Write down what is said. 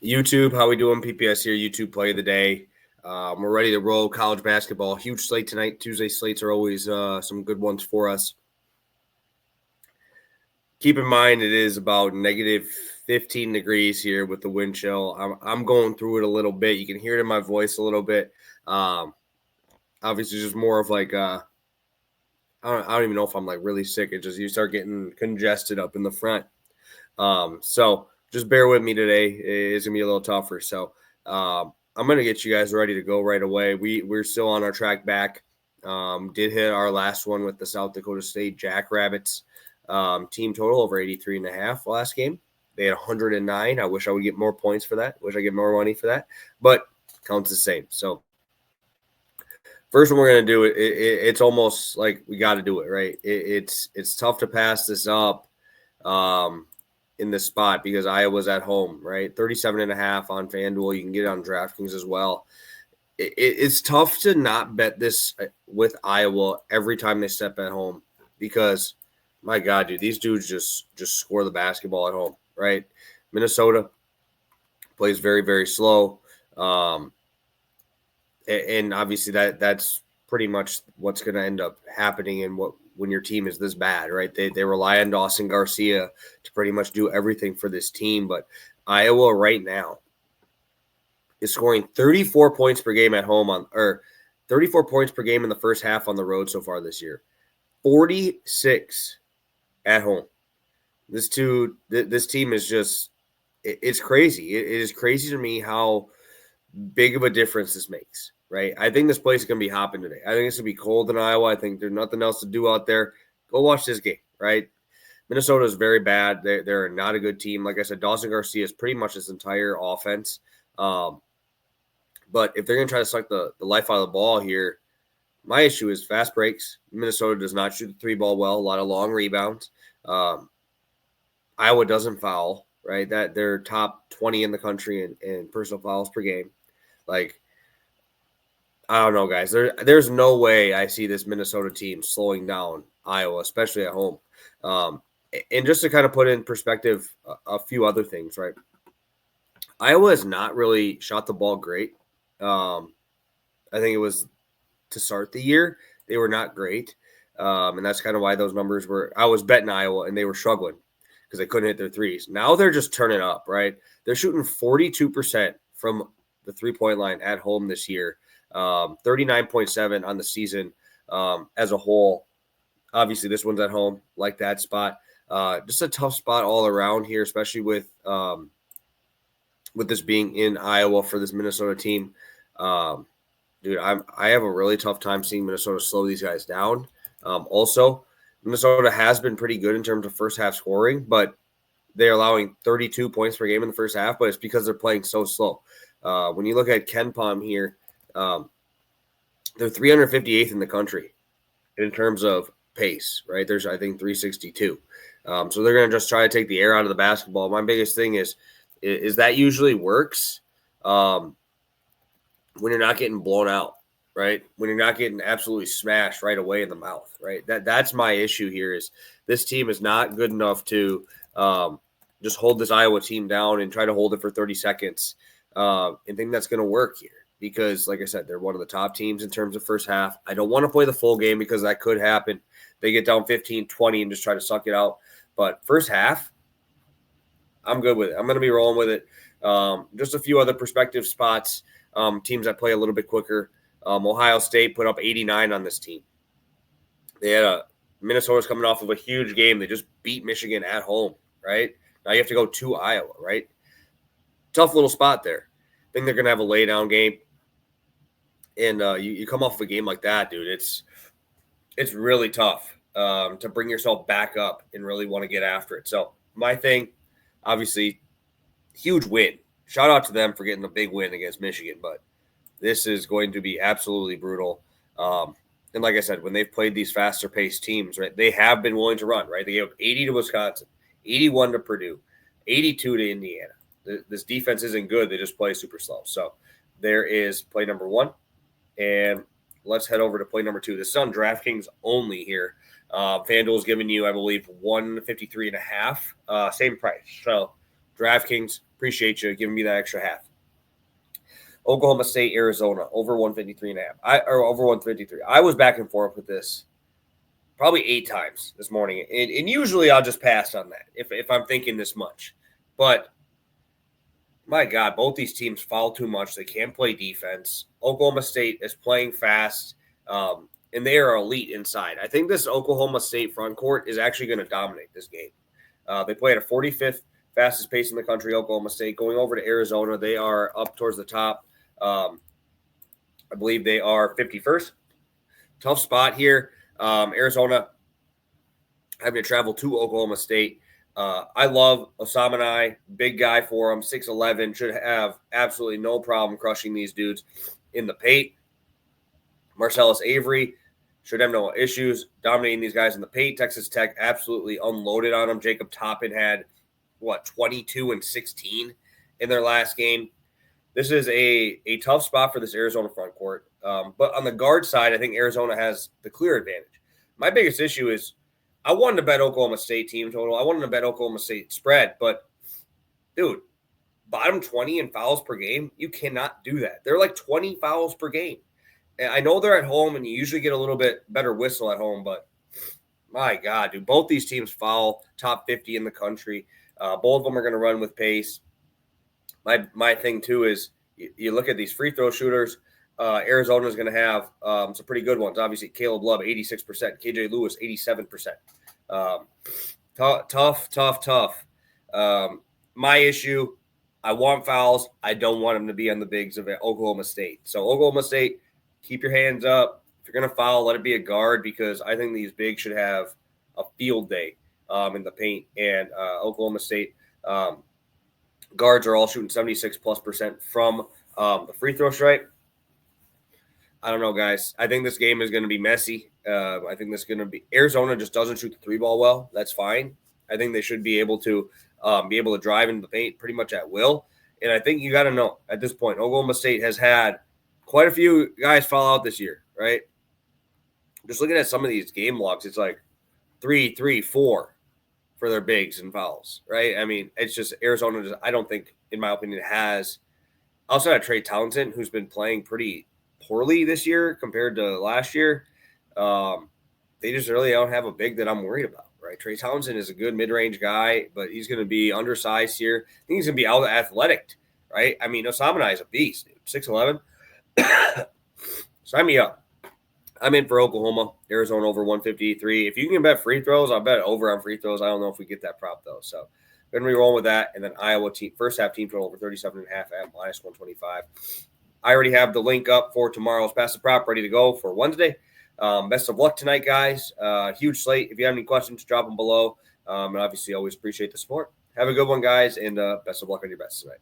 YouTube, how we doing? PPS here, YouTube play of the day. We're ready to roll college basketball. Huge slate tonight. Tuesday slates are always some good ones for us. Keep in mind it is about negative 15 degrees here with the wind chill. I'm going through it a little bit. You can hear it in my voice a little bit. Obviously, just more of like I don't even know if I'm like really sick. It just you start getting congested up in the front. So just bear with me today. It's gonna be a little tougher. So I'm gonna get you guys ready to go right away. We're still on our track back. Did hit our last one with the South Dakota State Jackrabbits. Team total over 83.5 last game. They had 109. I wish I would get more points for that. Wish I get more money for that, but counts the same. So first one we're gonna do it's almost like we got to do it right. It's tough to pass this up. In this spot because Iowa's at home, right? 37.5 on FanDuel. You can get it on DraftKings as well. It's tough to not bet this with Iowa every time they step at home because, my God, dude, these dudes just score the basketball at home, right? Minnesota plays very, very slow. And obviously that's pretty much what's going to end up happening in when your team is this bad, right? They rely on Dawson Garcia to pretty much do everything for this team. But Iowa right now is scoring 34 points per game at home or 34 points per game in the first half on the road so far this year. 46 at home. This team is just it's crazy. It is crazy to me how big of a difference this makes. Right, I think this place is going to be hopping today. I think it's going to be cold in Iowa. I think there's nothing else to do out there. Go watch this game, right? Minnesota is very bad. They're not a good team. Like I said, Dawson Garcia is pretty much his entire offense. But if they're going to try to suck the life out of the ball here, my issue is fast breaks. Minnesota does not shoot the three ball well. A lot of long rebounds. Iowa doesn't foul, right? That they're top 20 in the country in personal fouls per game. Like, I don't know, guys. There's no way I see this Minnesota team slowing down Iowa, especially at home. And just to kind of put in perspective a few other things, right? Iowa has not really shot the ball great. I think it was to start the year. They were not great. And that's kind of why those numbers were – I was betting Iowa, and they were struggling because they couldn't hit their threes. Now they're just turning up, right? They're shooting 42% from the three-point line at home this year. 39.7 on the season as a whole. Obviously, this one's at home, like that spot. Just a tough spot all around here, especially with this being in Iowa for this Minnesota team. Dude, I have a really tough time seeing Minnesota slow these guys down. Also, Minnesota has been pretty good in terms of first half scoring, but they're allowing 32 points per game in the first half, but it's because they're playing so slow. When you look at KenPom here, they're 358th in the country in terms of pace, right? There's, I think, 362. So they're going to just try to take the air out of the basketball. My biggest thing is that usually works when you're not getting blown out, right? When you're not getting absolutely smashed right away in the mouth, right? That's my issue here is this team is not good enough to just hold this Iowa team down and try to hold it for 30 seconds and think that's going to work here. Because, like I said, they're one of the top teams in terms of first half. I don't want to play the full game because that could happen. They get down 15-20 and just try to suck it out. But first half, I'm good with it. I'm going to be rolling with it. Just a few other perspective spots, teams that play a little bit quicker. Ohio State put up 89 on this team. They had Minnesota's coming off of a huge game. They just beat Michigan at home, right? Now you have to go to Iowa, right? Tough little spot there. I think they're going to have a laydown game. And you come off of a game like that, dude, it's really tough to bring yourself back up and really want to get after it. So my thing, obviously, huge win. Shout out to them for getting a big win against Michigan, but this is going to be absolutely brutal. And like I said, when they've played these faster-paced teams, right, they have been willing to run, right? They gave 80 to Wisconsin, 81 to Purdue, 82 to Indiana. This defense isn't good. They just play super slow. So there is play number one. And let's head over to play number two. This is on DraftKings only here. FanDuel is giving you, I believe, 153.5, same price. So DraftKings, appreciate you giving me that extra half. Oklahoma State, Arizona, over 153.5. Or over 153. I was back and forth with this probably 8 times this morning. And usually I'll just pass on that if I'm thinking this much. But my God, both these teams foul too much. They can't play defense. Oklahoma State is playing fast, and they are elite inside. I think this Oklahoma State front court is actually going to dominate this game. They play at a 45th fastest pace in the country, Oklahoma State. Going over to Arizona, they are up towards the top. I believe they are 51st. Tough spot here. Arizona having to travel to Oklahoma State. I love Osamani, big guy for him, 6'11", should have absolutely no problem crushing these dudes in the paint. Marcellus Avery should have no issues dominating these guys in the paint. Texas Tech absolutely unloaded on them. Jacob Toppin had, 22 and 16 in their last game. This is a tough spot for this Arizona front court. But on the guard side, I think Arizona has the clear advantage. My biggest issue is I wanted to bet Oklahoma State team total. I wanted to bet Oklahoma State spread. But, dude, bottom 20 in fouls per game, you cannot do that. They're like 20 fouls per game. And I know they're at home, and you usually get a little bit better whistle at home. But, my God, dude, both these teams foul top 50 in the country. Both of them are going to run with pace. My thing, too, is you look at these free throw shooters. Arizona is going to have some pretty good ones. Obviously, Caleb Love, 86%. KJ Lewis, 87%. Tough. My issue, I want fouls. I don't want them to be on the bigs of Oklahoma State. So, Oklahoma State, keep your hands up. If you're going to foul, let it be a guard, because I think these bigs should have a field day in the paint. And Oklahoma State guards are all shooting 76+% from the free throw stripe. I don't know, guys. I think this game is going to be messy. I think this is going to be – Arizona just doesn't shoot the three ball well. That's fine. I think they should be able to drive into the paint pretty much at will. And I think you got to know at this point, Oklahoma State has had quite a few guys fall out this year, right? Just looking at some of these game logs, it's like 3, 4 for their bigs and fouls, right? I mean, it's just Arizona – I don't think, in my opinion, has – outside of Trey Townsend, who's been playing pretty – poorly this year compared to last year. They just really don't have a big that I'm worried about, right? Trey Townsend is a good mid-range guy, but he's going to be undersized here. I think he's going to be out athletic, right? I mean, Osamani is a beast, dude. 6'11". Sign me up. I'm in for Oklahoma, Arizona over 153. If you can bet free throws, I'll bet over on free throws. I don't know if we get that prop, though. So we're going to be rolling with that. And then Iowa team, first half team total over 37.5 at -125. I already have the link up for tomorrow's Pass the Prop ready to go for Wednesday. Best of luck tonight, guys. Huge slate. If you have any questions, drop them below. And obviously, always appreciate the support. Have a good one, guys, and best of luck on your bets tonight.